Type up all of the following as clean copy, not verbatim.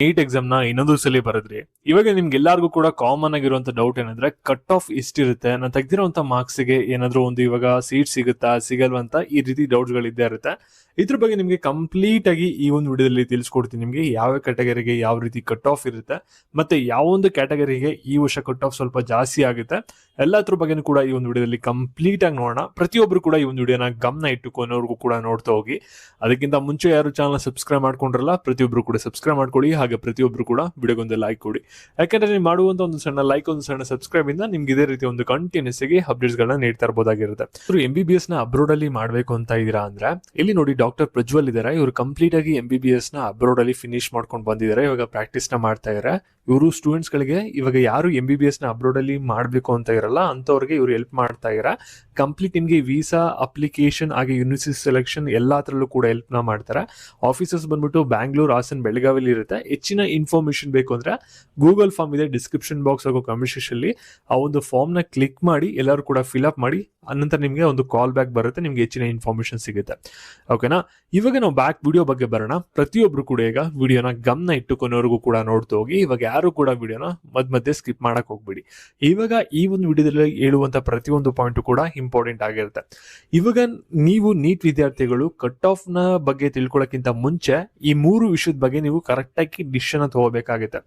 NEET exam ನ ಇನ್ನೊಂದು ಸಲ ಬರೆದ್ರಿ. ಇವಾಗ ನಿಮ್ಗೆ ಎಲ್ಲಾರ್ಗು ಕೂಡ ಕಾಮನ್ ಆಗಿರುವಂತ ಡೌಟ್ ಏನಂದ್ರೆ ಕಟ್ ಆಫ್ ಎಷ್ಟಿರುತ್ತೆ, ನಾನು ತೆಗ್ದಿರೋಂತ ಮಾರ್ಕ್ಸ್ ಗೆ ಏನಾದ್ರು ಒಂದು ಇವಾಗ ಸೀಟ್ ಸಿಗುತ್ತಾ ಸಿಗಲ್ವಂತ ಈ ರೀತಿ ಡೌಟ್ಸ್ ಗಳು ಇದ್ದೇ ಇರುತ್ತೆ. ಇದ್ರ ಬಗ್ಗೆ ನಿಮ್ಗೆ ಕಂಪ್ಲೀಟ್ ಆಗಿ ಈ ಒಂದು ವಿಡಿಯೋದಲ್ಲಿ ತಿಳಿಸ್ಕೊಡ್ತೀನಿ. ನಿಮ್ಗೆ ಯಾವ ಕ್ಯಾಟಗರಿಗೆ ಯಾವ ರೀತಿ ಕಟ್ ಆಫ್ ಇರುತ್ತೆ, ಮತ್ತೆ ಯಾವ ಒಂದು ಕ್ಯಾಟಗರಿಗೆ ಈ ವರ್ಷ ಕಟ್ ಆಫ್ ಸ್ವಲ್ಪ ಜಾಸ್ತಿ ಆಗುತ್ತೆ, ಎಲ್ಲದ್ರ ಬಗ್ಗೆ ಕೂಡ ಈ ಒಂದು ವಿಡಿಯೋದಲ್ಲಿ ಕಂಪ್ಲೀಟ್ ಆಗಿ ನೋಡೋಣ. ಪ್ರತಿಯೊಬ್ರು ಕೂಡ ಈ ಒಂದು ವಿಡಿಯೋನ ಗಮನ ಇಟ್ಟುಕೊನವರೆಗೂ ಕೂಡ ನೋಡ್ತಾ ಹೋಗಿ. ಅದಕ್ಕಿಂತ ಮುಂಚೆ ಯಾರು ಚಾನಲ್ ಸಬ್ಸ್ಕ್ರೈಬ್ ಮಾಡ್ಕೊಂಡ್ರಲ್ಲ ಪ್ರತಿಯೊಬ್ರು ಕೂಡ ಸಬ್ಸ್ಕ್ರೈಬ್ ಮಾಡ್ಕೊಳ್ಳಿ. ಹಾಗೆ ಪ್ರತಿಯೊಬ್ರು ಕೂಡ ವಿಡಿಯೋಗೊಂದು ಲೈಕ್ ಕೊಡಿ. ಯಾಕಂದ್ರೆ ನೀವು ಮಾಡುವಂತ ಒಂದು ಸಣ್ಣ ಲೈಕ್, ಒಂದು ಸಣ್ಣ ಸಬ್ಸ್ಕ್ರೈಬ್ ಇಂದ ನಿಮ್ಗೆ ಇದೇ ರೀತಿ ಒಂದು ಕಂಟಿನ್ಯೂಸ್ ಆಗಿ ಅಪ್ಡೇಟ್ಸ್ ಗಳನ್ನ ನೀಡ್ತಾ ಇರಬಹುದಾಗಿರುತ್ತೆ. MBBS ನ ಅಬ್ರೋಡ್ ಅಲ್ಲಿ ಮಾಡ್ಬೇಕು ಅಂತ ಇದೀರಾ ಅಂದ್ರೆ ಇಲ್ಲಿ ನೋಡಿ ಡಾಕ್ಟರ್ ಪ್ರಜ್ವಲ್ ಇದಾರೆ. ಇವರು ಕಂಪ್ಲೀಟ್ ಆಗಿ MBBS ನ ಅಬ್ರೋಡ್ ಅಲ್ಲಿ ಫಿನಿಶ್ ಮಾಡ್ಕೊಂಡು ಬಂದಿದ್ದಾರೆ. ಇವಾಗ ಪ್ರಾಕ್ಟೀಸ್ ನ ಮಾಡ್ತಾ ಇದ್ದಾರೆ. ಇವರು ಸ್ಟೂಡೆಂಟ್ಸ್ ಗಳಿಗೆ ಇವಾಗ ಯಾರು MBBS ನ ಅಬ್ರೋಡ್ ಅಲ್ಲಿ ಮಾಡ್ಬೇಕು ಅಂತ ಇರಲ್ಲ ಅಂತವ್ರಿಗೆ ಇವರು ಹೆಲ್ಪ್ ಮಾಡ್ತಾ ಇದ್ದಾರೆ. ಕಂಪ್ಲೀಟ್ ನಿಮ್ಗೆ ವೀಸಾ ಅಪ್ಲಿಕೇಶನ್ ಹಾಗೆ ಯೂನಿವರ್ಸಿಟಿ ಸೆಲೆಕ್ಷನ್ ಎಲ್ಲಾ ತರಲ್ಲೂ ಕೂಡ ಹೆಲ್ಪ್ ನ ಮಾಡ್ತಾರೆ. ಆಫೀಸರ್ಸ್ ಬಂದ್ಬಿಟ್ಟು ಬ್ಯಾಂಗ್ಳೂರ್, ಹಾಸನ್, ಬೆಳಗಾವಿಲಿ ಇರುತ್ತೆ. ಹೆಚ್ಚಿನ ಇನ್ಫಾರ್ಮೇಶನ್ ಬೇಕು ಅಂದ್ರೆ ಗೂಗಲ್ ಫಾರ್ಮ್ ಇದೆ ಡಿಸ್ಕ್ರಿಪ್ಷನ್ ಬಾಕ್ಸ್ ಹಾಗೂ ಕಮೆಂಟ್ ಸೆಕ್ಷನ್ ಅಲ್ಲಿ. ಆ ಒಂದು ಫಾರ್ಮ್ ನ ಕ್ಲಿಕ್ ಮಾಡಿ ಎಲ್ಲರೂ ಕೂಡ ಫಿಲ್ ಅಪ್ ಮಾಡಿ. ಅನಂತರ ನಿಮ್ಗೆ ಒಂದು ಕಾಲ್ ಬ್ಯಾಕ್ ಬರುತ್ತೆ, ನಿಮ್ಗೆ ಹೆಚ್ಚಿನ ಇನ್ಫಾರ್ಮೇಶನ್ ಸಿಗುತ್ತೆ. ಓಕೆನಾ, ಇವಾಗ ನಾವು ಬ್ಯಾಕ್ ವಿಡಿಯೋ ಬಗ್ಗೆ ಬರೋಣ. ಪ್ರತಿಯೊಬ್ರು ಕೂಡ ಈಗ ವಿಡಿಯೋನ ಗಮನ ಇಟ್ಟುಕೊನವರೆಗೂ ಕೂಡ ನೋಡ್ತಾ ಹೋಗಿ. ಇವಾಗ ಯಾರು ಕೂಡ ವಿಡಿಯೋನ ಮಧ್ಯೆ ಸ್ಕಿಪ್ ಮಾಡಕ್ ಹೋಗ್ಬಿಡಿ. ಇವಾಗ ಈ ಒಂದು ವಿಡಿಯೋದಲ್ಲಿ ಹೇಳುವಂತ ಪ್ರತಿಯೊಂದು ಪಾಯಿಂಟ್ ಕೂಡ ಇಂಪಾರ್ಟೆಂಟ್ ಆಗಿರುತ್ತೆ. ಇವಾಗ ನೀವು ನೀಟ್ ವಿದ್ಯಾರ್ಥಿಗಳು ಕಟ್ ಆಫ್ ನ ಬಗ್ಗೆ ತಿಳ್ಕೊಳ್ಳೋಕ್ಕಿಂತ ಮುಂಚೆ ಈ 3 ವಿಷಯದ ಬಗ್ಗೆ ನೀವು ಕರೆಕ್ಟ್ ಆಗಿ ಡಿಸಿಷನ್ ತಗೋಬೇಕಾಗುತ್ತೆ.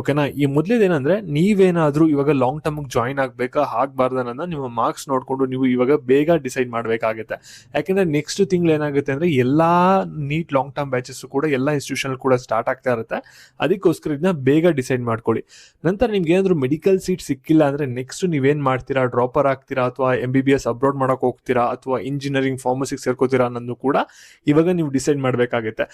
ಓಕೆನಾ, ಈ ಮೊದಲೇದೇನಂದ್ರೆ ನೀವೇನಾದ್ರೂ ಇವಾಗ ಲಾಂಗ್ ಟರ್ಮ್ ಜಾಯಿನ್ ಆಗ್ಬೇಕಾ ಆಗ್ಬಾರ್ದನ್ನ ನಿಮ್ಮ ಮಾರ್ಕ್ಸ್ ನೋಡ್ಕೊಂಡು ನೀವು ಇವಾಗ ಬೇಗ ಡಿಸೈಡ್ ಮಾಡ್ಬೇಕಾಗುತ್ತೆ. ಯಾಕಂದ್ರೆ ನೆಕ್ಸ್ಟ್ ತಿಂಗಳು ಏನಾಗುತ್ತೆ ಅಂದ್ರೆ ಎಲ್ಲಾ ನೀಟ್ ಲಾಂಗ್ ಟರ್ಮ್ ಬ್ಯಾಚಸ್ ಕೂಡ ಎಲ್ಲಾ ಇನ್ಸ್ಟಿಟ್ಯೂಷನ್ ಕೂಡ ಸ್ಟಾರ್ಟ್ ಆಗ್ತಾ ಇರುತ್ತೆ. ಅದಕ್ಕೋಸ್ಕರ ಇದನ್ನ ಬೇಗ ಡಿಸೈಡ್ ಮಾಡ್ಕೊಳ್ಳಿ. ನಂತರ ನಿಮ್ಗೆ ಏನಾದ್ರು ಮೆಡಿಕಲ್ ಸೀಟ್ ಸಿಕ್ಕಿಲ್ಲ ಅಂದ್ರೆ ನೆಕ್ಸ್ಟ್ ನೀವೇನ್ ಮಾಡ್ತೀರಾ, ಡ್ರಾಪರ್ ಆಗ್ತೀರಾ ಅಥವಾ MBBS ಅಬ್ರಾಡ್ ಮಾಡಕ್ ಹೋಗ್ತೀರಾ ಅಥವಾ ಇಂಜಿನಿಯರಿಂಗ್ ಫಾರ್ಮಸಿಗೆ ಸೇರ್ಕೋತೀರಾ ಅನ್ನೋದು ಕೂಡ ಇವಾಗ ನೀವು ಡಿಸೈಡ್ ಮಾಡ್ಬೇಕಾಗುತ್ತೆ.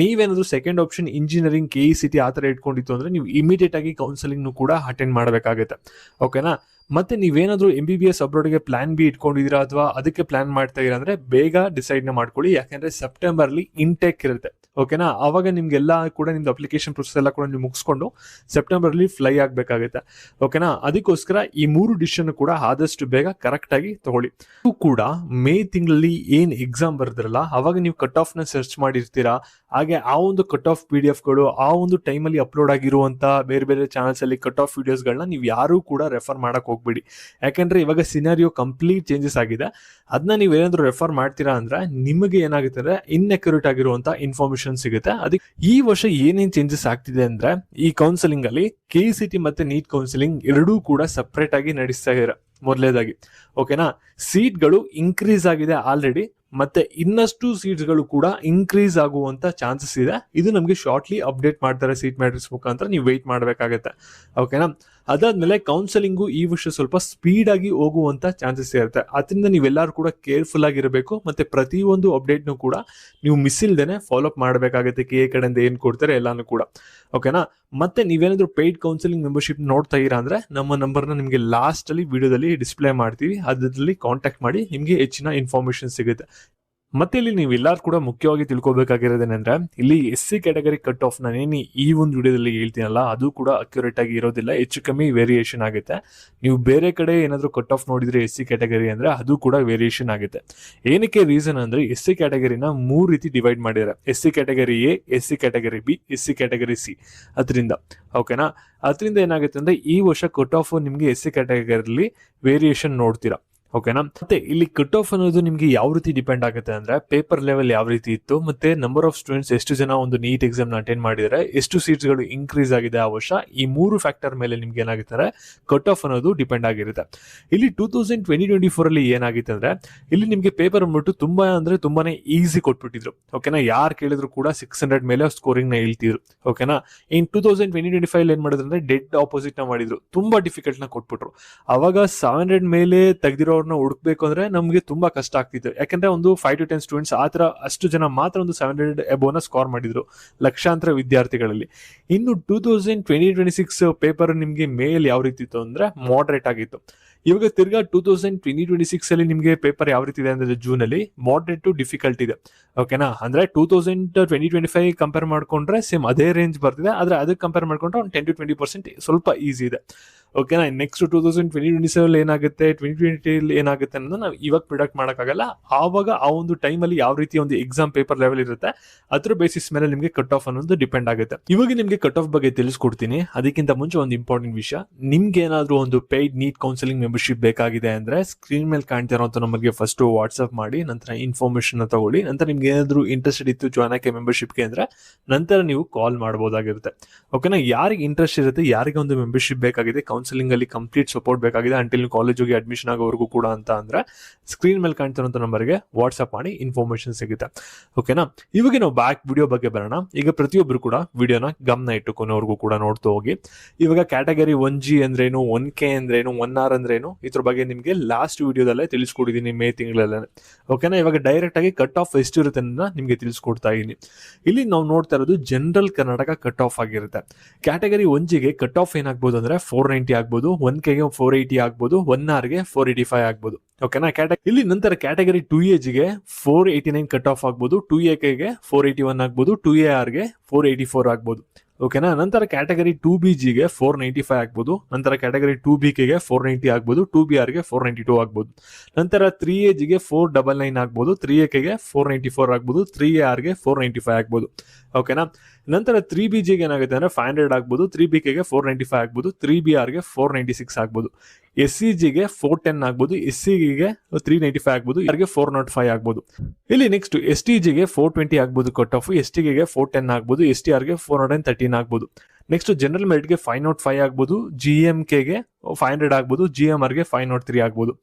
ನೀವೇನಾದ್ರು ಸೆಕೆಂಡ್ ಆಪ್ಷನ್ ಇಂಜಿನಿಯರಿಂಗ್, KECT ಆ ತರ ಇಟ್ಕೊಂಡಿತ್ತು ಅಂದ್ರೆ ನೀವು ಇಮಿಡಿಯೇಟ್ ಆಗಿ ಕೌನ್ಸಿಲಿಂಗ್ ಕೂಡ ಅಟೆಂಡ್ ಮಾಡಬೇಕಾಗುತ್ತೆ. ಓಕೆನಾ, ಮತ್ತೆ ನೀವೇನಾದ್ರೂ MBBS ಅಬ್ರಾಡ್ಗೆ ಪ್ಲಾನ್ ಬಿ ಇಟ್ಕೊಂಡಿದ್ದೀರಾ ಅಥವಾ ಅದಕ್ಕೆ ಪ್ಲಾನ್ ಮಾಡ್ತಾ ಇದೀರಾ ಅಂದ್ರೆ ಬೇಗ ಡಿಸೈಡ್ ನ ಮಾಡ್ಕೊಳ್ಳಿ. ಯಾಕಂದ್ರೆ ಸೆಪ್ಟೆಂಬರ್ ಅಲ್ಲಿ ಇಂಟೇಕ್ ಇರುತ್ತೆ. ಓಕೆನಾ, ಅವಾಗ ನಿಮ್ಗೆಲ್ಲ ಕೂಡ ನಿಮ್ದು ಅಪ್ಲಿಕೇಶನ್ ಪ್ರೊಸೆಸ್ ಎಲ್ಲ ಕೂಡ ನೀವು ಮುಗಿಸ್ಕೊಂಡು ಸೆಪ್ಟೆಂಬರ್ ಅಲ್ಲಿ ಫ್ಲೈ ಆಗ್ಬೇಕಾಗುತ್ತೆ. ಓಕೆನಾ, ಅದಕ್ಕೋಸ್ಕರ ಈ 3 ಡಿಸಿಷನ್ ಕೂಡ ಆದಷ್ಟು ಬೇಗ ಕರೆಕ್ಟ್ ಆಗಿ ತಗೊಳ್ಳಿ. ನೀವು ಕೂಡ ಮೇ ತಿಂಗಳಲ್ಲಿ ಏನ್ ಎಕ್ಸಾಮ್ ಬರ್ದಿರಲ್ಲ ಅವಾಗ ನೀವು ಕಟ್ ಆಫ್ ನ ಸರ್ಚ್ ಮಾಡಿರ್ತೀರಾ. ಹಾಗೆ ಆ ಒಂದು ಕಟ್ ಆಫ್ PDF ಗಳು ಆ ಒಂದು ಟೈಮಲ್ಲಿ ಅಪ್ಲೋಡ್ ಆಗಿರುವಂತ ಬೇರೆ ಬೇರೆ ಚಾನಲ್ಸ್ ಅಲ್ಲಿ ಕಟ್ ಆಫ್ ವಿಡಿಯೋಸ್ ಗಳನ್ನ ನೀವು ಯಾರು ಕೂಡ ರೆಫರ್ ಮಾಡಕ್ ಹೋಗ್ಬಿಡಿ. ಯಾಕಂದ್ರೆ ಇವಾಗ ಸಿನಾರಿಯೋ ಕಂಪ್ಲೀಟ್ ಚೇಂಜಸ್ ಆಗಿದೆ. ಅದನ್ನ ನೀವು ಏನಾದ್ರು ರೆಫರ್ ಮಾಡ್ತೀರಾ ಅಂದ್ರೆ ನಿಮಗೆ ಏನಾಗುತ್ತೆ ಅಂದ್ರೆ ಇನ್ಅಕ್ಯುರೇಟ್ ಆಗಿರುವಂತ ಇನ್ಫಾರ್ಮೇಶನ್ ಸಿಗುತ್ತೆ. ಅದಕ್ಕೆ ಈ ವರ್ಷ ಏನೇನ್ ಚೇಂಜಸ್ ಆಗ್ತಿದೆ ಅಂದ್ರೆ ಈ ಕೌನ್ಸಿಲಿಂಗ್ ಅಲ್ಲಿ KECT ಮತ್ತೆ ನೀಟ್ ಕೌನ್ಸಿಲಿಂಗ್ ಎರಡೂ ಕೂಡ ಸಪರೇಟ್ ಆಗಿ ನಡೆಸ್ತಾ ಇದ್ದಾರೆ. ಮೊದಲೇದಾಗಿ ಓಕೆನಾ, ಸೀಟ್ಗಳು ಇನ್ಕ್ರೀಸ್ ಆಗಿದೆ ಆಲ್ರೆಡಿ, ಮತ್ತೆ ಇನ್ನಷ್ಟು ಸೀಟ್ಸ್ ಗಳು ಕೂಡ ಇನ್ಕ್ರೀಸ್ ಆಗುವಂತ ಚಾನ್ಸಸ್ ಇದೆ. ಇದು ನಮಗೆ ಶಾರ್ಟ್ಲಿ ಅಪ್ಡೇಟ್ ಮಾಡ್ತಾರೆ ಸೀಟ್ ಮ್ಯಾಟ್ರಿಕ್ಸ್ ಮುಖಾಂತರ. ನೀವು ವೆಯ್ಟ್ ಮಾಡ್ಬೇಕಾಗತ್ತೆ. ಓಕೆನಾ, ಅದಾದ್ಮೇಲೆ ಕೌನ್ಸಿಲಿಂಗು ಈ ವರ್ಷ ಸ್ವಲ್ಪ ಸ್ಪೀಡ್ ಆಗಿ ಹೋಗುವಂತ ಚಾನ್ಸಸ್ ಇರುತ್ತೆ. ಅದರಿಂದ ನೀವೆಲ್ಲರೂ ಕೂಡ ಕೇರ್ಫುಲ್ ಆಗಿರಬೇಕು. ಮತ್ತೆ ಪ್ರತಿಯೊಂದು ಅಪ್ಡೇಟ್ನು ಕೂಡ ನೀವು ಮಿಸ್ ಇಲ್ದೇನೆ ಫಾಲೋ ಅಪ್ ಮಾಡಬೇಕಾಗುತ್ತೆ. KA ಕಡೆಯಿಂದ ಏನ್ ಕೊಡ್ತಾರೆ ಎಲ್ಲಾನು ಕೂಡ. ಓಕೆನಾ, ಮತ್ತೆ ನೀವೇನಾದ್ರೂ ಪೇಯ್ಡ್ ಕೌನ್ಸಿಲಿಂಗ್ ಮೆಂಬರ್ಶಿಪ್ ನೋಡ್ತಾ ಇರಾ ಅಂದ್ರೆ ನಮ್ಮ ನಂಬರ್ನ ನಿಮಗೆ ಲಾಸ್ಟ್ ಅಲ್ಲಿ ವಿಡಿಯೋದಲ್ಲಿ ಡಿಸ್ಪ್ಲೇ ಮಾಡ್ತೀವಿ. ಅದರಲ್ಲಿ ಕಾಂಟ್ಯಾಕ್ಟ್ ಮಾಡಿ, ನಿಮಗೆ ಹೆಚ್ಚಿನ ಇನ್ಫಾರ್ಮೇಶನ್ ಸಿಗುತ್ತೆ. ಮತ್ತೆ ಇಲ್ಲಿ ನೀವು ಎಲ್ಲರೂ ಕೂಡ ಮುಖ್ಯವಾಗಿ ತಿಳ್ಕೊಬೇಕಾಗಿರೋದೇನೆಂದ್ರೆ ಇಲ್ಲಿ SC ಕ್ಯಾಟಗರಿ ಕಟ್ ಆಫ್ ನಾನೇನು ಈ ಒಂದು ವಿಡಿಯೋದಲ್ಲಿ ಹೇಳ್ತೀನಲ್ಲ ಅದು ಕೂಡ ಅಕ್ಯುರೇಟ್ ಆಗಿ ಇರೋದಿಲ್ಲ. ಹೆಚ್ಚು ಕಮ್ಮಿ ವೇರಿಯೇಷನ್ ಆಗುತ್ತೆ. ನೀವು ಬೇರೆ ಕಡೆ ಏನಾದ್ರು ಕಟ್ ಆಫ್ ನೋಡಿದ್ರೆ SC ಕ್ಯಾಟಗರಿ ಅಂದ್ರೆ ಅದು ಕೂಡ ವೇರಿಯೇಷನ್ ಆಗುತ್ತೆ. ಏನಕ್ಕೆ ರೀಸನ್ ಅಂದ್ರೆ SC ಕ್ಯಾಟಗರಿನ 3 ರೀತಿ ಡಿವೈಡ್ ಮಾಡಿದ್ದಾರೆ. SC category A, SC category B, SC category C. ಅದರಿಂದ ಓಕೆನಾ, ಅದರಿಂದ ಏನಾಗುತ್ತೆ ಅಂದ್ರೆ ಈ ವರ್ಷ ಕಟ್ ಆಫ್ ನಿಮ್ಗೆ SC ಕ್ಯಾಟಗರಿಲಿ ವೇರಿಯೇಷನ್ ನೋಡ್ತೀರಾ. ಓಕೆನಾ, ಮತ್ತೆ ಇಲ್ಲಿ ಕಟ್ ಆಫ್ ಅನ್ನೋದು ನಿಮ್ಗೆ ಯಾವ ರೀತಿ ಡಿಪೆಂಡ್ ಆಗುತ್ತೆ ಅಂದ್ರೆ ಪೇಪರ್ ಲೆವೆಲ್ ಯಾವ ರೀತಿ ಇತ್ತು, ಮತ್ತೆ ನಂಬರ್ ಆಫ್ ಸ್ಟೂಡೆಂಟ್ಸ್ ಎಷ್ಟು ಜನ ಒಂದು ನೀಟ್ ಎಕ್ಸಾಮ್ ನ ಅಟೆಂಡ್ ಮಾಡಿದರೆ, ಎಷ್ಟು ಸೀಟ್ಸ್ ಗಳು ಇನ್ಕ್ರೀಸ್ ಆಗಿದೆ ಆ ವರ್ಷ. ಈ 3 ಫ್ಯಾಕ್ಟರ್ ಮೇಲೆ ನಿಮ್ಗೆ ಏನಾಗುತ್ತೆ ಕಟ್ ಆಫ್ ಅನ್ನೋದು ಡಿಪೆಂಡ್ ಆಗಿರುತ್ತೆ. ಇಲ್ಲಿ 2024 ಅಲ್ಲಿ ಏನಾಗಿತ್ತು ಅಂದ್ರೆ ಇಲ್ಲಿ ನಿಮ್ಗೆ ಪೇಪರ್ ಅಂದ್ಬಿಟ್ಟು ತುಂಬಾನೇ ಈಸಿ ಕೊಟ್ಬಿಟ್ಟಿದ್ರು. ಓಕೆನಾ, ಯಾರು ಕೇಳಿದ್ರು ಕೂಡ 600 ಮೇಲೆ ಸ್ಕೋರಿಂಗ್ ನ ಹೇಳ್ತಿದ್ರು. ಓಕೆನಾ, ಇನ್ 2025 ಏನ್ ಮಾಡಿದ್ರು ಅಂದ್ರೆ ಡೆಡ್ ಆಪೋಸಿಟ್ ನ ಮಾಡಿದ್ರು. ತುಂಬಾ ಡಿಫಿಕಲ್ಟ್ ನ ಕೊಟ್ಬಿಟ್ರು. ಅವಾಗ 700 ಮೇಲೆ ತೆಗೆದಿರೋ ಹುಡುಕ್ಬೇಕು ಅಂದ್ರೆ ನಮ್ಗೆ ತುಂಬಾ ಕಷ್ಟ ಆಗ್ತಿತ್ತು. ಯಾಕಂದ್ರೆ ಒಂದು 5 to 10 ಸ್ಟೂಡೆಂಟ್ಸ್ ಆತರ ಅಷ್ಟು ಜನ ಮಾತ್ರ ಒಂದು 700 ಎಬೋನ ಸ್ಕೋರ್ ಮಾಡಿದ್ರು ಲಕ್ಷಾಂತರ ವಿದ್ಯಾರ್ಥಿಗಳಲ್ಲಿ. ಇನ್ನು 2026 ಪೇಪರ್ ನಿಮ್ಗೆ ಮೇಲ್ ಯಾವ ರೀತಿ ಇತ್ತು ಅಂದ್ರೆ ಮಾಡರೇಟ್ ಆಗಿತ್ತು. ಇವಾಗ ತಿರ್ಗಾ 2026 ಅಲ್ಲಿ ನಿಮ್ಗೆ ಪೇಪರ್ ಯಾವ ರೀತಿ ಇದೆ ಅಂದ್ರೆ ಜೂನ್ ಅಲ್ಲಿ ಮಾಡರೇಟ್ ಟು ಡಿಫಿಕಲ್ಟ್ ಇದೆ. ಓಕೆನಾ, ಅಂದ್ರೆ 2025 ಕಂಪೇರ್ ಮಾಡ್ಕೊಂಡ್ರೆ ಸೇಮ್ ಅದೇ ರೇಂಜ್ ಬರ್ತಿದೆ. ಆದ್ರೆ ಅದಕ್ಕೆ ಕಂಪೇರ್ ಮಾಡ್ಕೊಂಡ್ರೆ ಒಂದು 10 to 20% ಸ್ವಲ್ಪ ಈಸಿ ಇದೆ. ಓಕೆನಾ. ನೆಕ್ಸ್ಟ್ 2027 ಏನಾಗುತ್ತೆ, 2020 ಏನಾಗುತ್ತೆ ಅನ್ನೋದು ನಾವು ಇವಾಗ ಪ್ರಿಡಕ್ಟ್ ಮಾಡೋಕ್ಕಾಗಲ್ಲ. ಆವಾಗ ಆ ಒಂದು ಟೈಮಲ್ಲಿ ಯಾವ ರೀತಿ ಒಂದು ಎಕ್ಸಾಮ್ ಪೇಪರ್ ಲೆವೆಲ್ ಇರುತ್ತೆ ಅದ್ರ ಬೇಸಿಸ್ ಮೇಲೆ ನಿಮಗೆ ಕಟ್ ಆಫ್ ಅನ್ನೋದು ಡಿಪೆಂಡ್ ಆಗುತ್ತೆ. ಇವಾಗ ನಿಮಗೆ ಕಟ್ ಆಫ್ ಬಗ್ಗೆ ತಿಳಿಸ್ಕೊಡ್ತೀನಿ. ಅದಕ್ಕಿಂತ ಮುಂಚೆ ಒಂದು ಇಂಪಾರ್ಟೆಂಟ್ ವಿಷಯ, ನಿಮ್ಗೆ ಏನಾದ್ರು ಒಂದು ಪೇಯ್ಡ್ ನೀಟ್ ಕೌನ್ಸಿಲಿಂಗ್ ಮೆಂಬರ್ಶಿಪ್ ಬೇಕಾಗಿದೆ ಅಂದ್ರೆ ಸ್ಕ್ರೀನ್ ಮೇಲೆ ಕಾಣ್ತಿರೋಂಥ ನಮಗೆ ಫಸ್ಟ್ ವಾಟ್ಸ್ಆಪ್ ಮಾಡಿ, ನಂತರ ಇನ್ಫಾರ್ಮೇಶನ್ ತಗೊಳ್ಳಿ. ನಂತರ ನಿಮ್ಗೆ ಏನಾದ್ರು ಇಂಟ್ರೆಸ್ಟೆಡ್ ಇತ್ತು ಜಾಯ್ನ್ ಆಗಿ ಮೆಂಬರ್ಶಿಪ್ಗೆ ಅಂದ್ರೆ ನಂತರ ನೀವು ಕಾಲ್ ಮಾಡಬಹುದಾಗಿರುತ್ತೆ. ಓಕೆನಾ. ಯಾರಿಗೆ ಇಂಟ್ರೆಸ್ಟ್ ಇರುತ್ತೆ, ಯಾರಿಗೆ ಒಂದು ಮೆಂಬರ್ಶಿಪ್ ಬೇಕಾಗಿದೆ, ಕೌನ್ಸಿಲಿಂಗ್ ಅಲ್ಲಿ ಕಂಪ್ಲೀಟ್ ಸಪೋರ್ಟ್ ಬೇಕಾಗಿದೆ ಅಂಟಿಲ್ ನೀವು ಕಾಲೇಜ್ ಹೋಗಿ ಅಡ್ಮಿಷನ್ ಆಗೋವರೆಗೂ ಕೂಡ ಅಂತ ಅಂದ್ರೆ ಸ್ಕ್ರೀನ್ ಮೇಲೆ ಕಾಣ್ತಿರೋಂಥ ನಂಬರ್ಗೆ ವಾಟ್ಸ್ಆಪ್ ಮಾಡಿ ಇನ್ಫಾರ್ಮೇಶನ್ ಸಿಗುತ್ತೆ. ಓಕೆನಾ. ಇವಾಗ ನಾವು ಬ್ಯಾಕ್ ವಿಡಿಯೋ ಬಗ್ಗೆ ಬರೋಣ. ಈಗ ಪ್ರತಿಯೊಬ್ಬರು ಕೂಡ ವಿಡಿಯೋನ ಗಮನ ಇಟ್ಟು ಕೊನೆವರೆಗೂ ಕೂಡ ನೋಡ್ತಾ ಹೋಗಿ. ಇವಾಗ ಕ್ಯಾಟಗರಿ 1G ಅಂದ್ರೇನು, 1K ಅಂದ್ರೇನು, 1R ಅಂದ್ರೇನು, ಇದ್ರ ಬಗ್ಗೆ ನಿಮಗೆ ಲಾಸ್ಟ್ ವಿಡಿಯೋದಲ್ಲೇ ತಿಳಿಸ್ಕೊಡಿದ್ದೀನಿ ಮೇ ತಿಂಗಳಲ್ಲೇ. ಓಕೆನಾ. ಇವಾಗ ಡೈರೆಕ್ಟ್ ಆಗಿ ಕಟ್ ಆಫ್ ಎಷ್ಟಿರುತ್ತೆ ಅನ್ನೋದನ್ನ ನಿಮಗೆ ತಿಳಿಸ್ಕೊಡ್ತಾ ಇದ್ದೀನಿ. ಇಲ್ಲಿ ನಾವು ನೋಡ್ತಾ ಇರೋದು ಜನರಲ್ ಕರ್ನಾಟಕ ಕಟ್ ಆಫ್ ಆಗಿರುತ್ತೆ. ಕ್ಯಾಟಗರಿ 1Gಗೆ ಕಟ್ ಆಫ್ ಏನಾಗ್ಬೋದು ಅಂದ್ರೆ 490 ಆಗ್ಬೋದು, 1Kಗೆ 480 ಆಗ್ಬೋದು, 1Rಗೆ 485 ಆಗ್ಬೋದು. ಓಕೆನಾ. ಇಲ್ಲಿ ನಂತರ ಕ್ಯಾಟಗರಿ 2Aಗೆ 489 ಕಟ್ ಆಫ್ ಆಗ್ಬೋದು, 2AKಗೆ 481 ಆಗ್ಬೋದು, 2ARಗೆ 484 ಆಗ್ಬೋದು. ಓಕೆನಾ. ನಂತರ ಕ್ಯಾಟಗರಿ 2BGಗೆ 495 ಆಗ್ಬೋದು, ನಂತರ ಕ್ಯಾಟಗರಿ 2BKಗೆ 490 ಆಗ್ಬೋದು, 2BRಗೆ 492 ಆಗ್ಬೋದು. ನಂತರ 3AGಗೆ 499 ಆಗ್ಬೋದು, 3AKಗೆ 494 ಆಗ್ಬೋದು, 3ARಗೆ 495 ಆಗ್ಬೋದು. ಓಕೆನಾ. ನಂತರ 3BGಗೆ ಏನಾಗುತ್ತೆ ಅಂದ್ರೆ 500 ಆಗ್ಬೋದು, 3BKಗೆ 495 ಆಗ್ಬೋದು, 3BRಗೆ 496 ಆಗ್ಬೋದು, SCGಗೆ 410 ಆಗ್ಬೋದು, SCಗೆ 395 ಆಗ್ಬೋದು, ಯಾರಿಗೆ 405 ಆಗ್ಬೋದು. ಇಲ್ಲಿ ನೆಕ್ಸ್ಟ್ STGಗೆ 420 ಆಗ್ಬೋದು ಕಟ್ ಆಫ್, STGಗೆ 410 ಆಗ್ಬೋದು, STRಗೆ 413 ಆಗ್ಬೋದು. ನೆಕ್ಸ್ಟ್ ಜನರಲ್ ಮೆರಿಟ್ಗೆ 505 ಆಗ್ಬೋದು, GMKಗೆ 500 ಆಗ್ಬೋದು, GMRಗೆ 503 ಆಗ್ಬೋದು.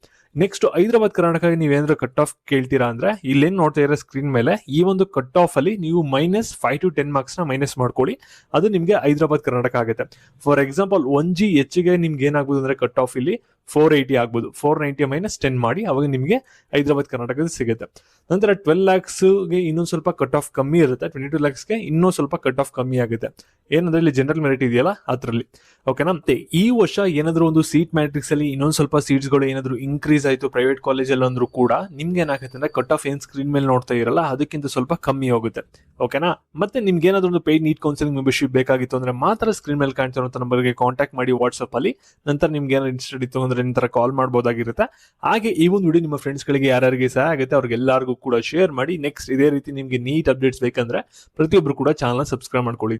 ನೆಕ್ಸ್ಟ್ ಹೈದರಾಬಾದ್ ಕರ್ನಾಟಕಕ್ಕೆ ನೀವೇನಾದ್ರೂ ಕಟ್ ಆಫ್ ಕೇಳ್ತೀರಾ ಅಂದ್ರೆ ಇಲ್ಲೇನ್ ನೋಡ್ತಾ ಇರೋ ಸ್ಕ್ರೀನ್ ಮೇಲೆ ಈ ಒಂದು ಕಟ್ ಆಫ್ ಅಲ್ಲಿ ನೀವು -5 to 10 ಮಾರ್ಕ್ಸ್ ನ ಮೈನಸ್ ಮಾಡ್ಕೊಳ್ಳಿ, ಅದು ನಿಮ್ಗೆ ಹೈದರಾಬಾದ್ ಕರ್ನಾಟಕ ಆಗುತ್ತೆ. ಫಾರ್ ಎಕ್ಸಾಂಪಲ್ 1G ಹೆಚ್ಚಿಗೆ ನಿಮ್ಗೆ ಏನಾಗ್ಬೋದು ಅಂದ್ರೆ ಕಟ್ ಆಫ್ ಇಲ್ಲಿ 480 ಆಗ್ಬೋದು, 490 - 10 ಮಾಡಿ ಅವಾಗ ನಿಮ್ಗೆ ಹೈದರಾಬಾದ್ ಕರ್ನಾಟಕದ ಸಿಗುತ್ತೆ. ನಂತರ 12 lakhsಗೆ ಇನ್ನೊಂದು ಸ್ವಲ್ಪ ಕಟ್ ಆಫ್ ಕಮ್ಮಿ ಇರುತ್ತೆ, 22 lakhsಗೆ ಇನ್ನೂ ಸ್ವಲ್ಪ ಕಟ್ ಆಫ್ ಕಮ್ಮಿ ಆಗುತ್ತೆ. ಏನಂದ್ರೆ ಇಲ್ಲಿ ಜನರಲ್ ಮೆರಿಟ್ ಇದೆಯಲ್ಲ ಅದ್ರಲ್ಲಿ. ಓಕೆನಾ. ಮತ್ತೆ ಈ ವರ್ಷ ಏನಾದ್ರು ಒಂದು ಸೀಟ್ ಮ್ಯಾಟ್ರಿಕ್ಸ್ ಅಲ್ಲಿ ಇನ್ನೊಂದು ಸ್ವಲ್ಪ ಸೀಟ್ಸ್ ಗಳು ಏನಾದ್ರು ಇನ್ಕ್ರೀಸ್ ಆಯ್ತು ಪ್ರೈವೇಟ್ ಕಾಲೇಜಲ್ಲಿ ಅಂದ್ರೂ ಕೂಡ ನಿಮ್ಗೆ ಏನಾಗುತ್ತೆ ಅಂದ್ರೆ ಕಟ್ ಆಫ್ ಏನ್ ಸ್ಕ್ರೀನ್ ಮೇಲೆ ನೋಡ್ತಾ ಇರಲ್ಲ ಅದಕ್ಕಿಂತ ಸ್ವಲ್ಪ ಕಮ್ಮಿ ಹೋಗುತ್ತೆ. ಓಕೆನಾ. ಮತ್ತೆ ನಿಮ್ಗೆ ಏನಾದ್ರು ಒಂದು ಪೇಯ್ಡ್ ನೀಟ್ ಕೌನ್ಸಿಲಿಂಗ್ ಮೆಂಬರ್ಶಿಪ್ ಬೇಕಾಗಿತ್ತು ಅಂದ್ರೆ ಮಾತ್ರ ಸ್ಕ್ರೀನ್ ಮೇಲೆ ಕಾಣ್ತಿರೋ ನಂಬರ್ಗೆ ಕಾಂಟ್ಯಾಕ್ಟ್ ಮಾಡಿ ವಾಟ್ಸ್ಆಪ್ ಅಲ್ಲಿ. ನಂತರ ನಿಮ್ಗೆ ಏನಾದ್ರು ಇಂಟ್ರೆಸ್ಟ್ ಇತ್ತು ಅಂದ್ರೆ ನಂತರ ಕಾಲ್ ಮಾಡಬಹುದಾಗಿರುತ್ತೆ. ಹಾಗೆ ಈ ಒಂದು ವಿಡಿಯೋ ನಿಮ್ಮ ಫ್ರೆಂಡ್ಸ್ ಗಳಿಗೆ ಯಾರ್ಯಾರಿಗೆ ಸಹಾಯ ಆಗುತ್ತೆ ಅವ್ರಿಗೆಲ್ಲರಿಗೂ ಕೂಡ ಶೇರ್ ಮಾಡಿ. ನೆಕ್ಸ್ಟ್ ಇದೇ ರೀತಿ ನಿಮ್ಗೆ ನೀಟ್ ಅಪ್ಡೇಟ್ಸ್ ಬೇಕಂದ್ರೆ ಪ್ರತಿಯೊಬ್ರು ಕೂಡ ಚಾನಲ್ ಸಬ್ಸ್ಕ್ರೈಬ್ ಮಾಡ್ಕೊಳ್ಳಿ.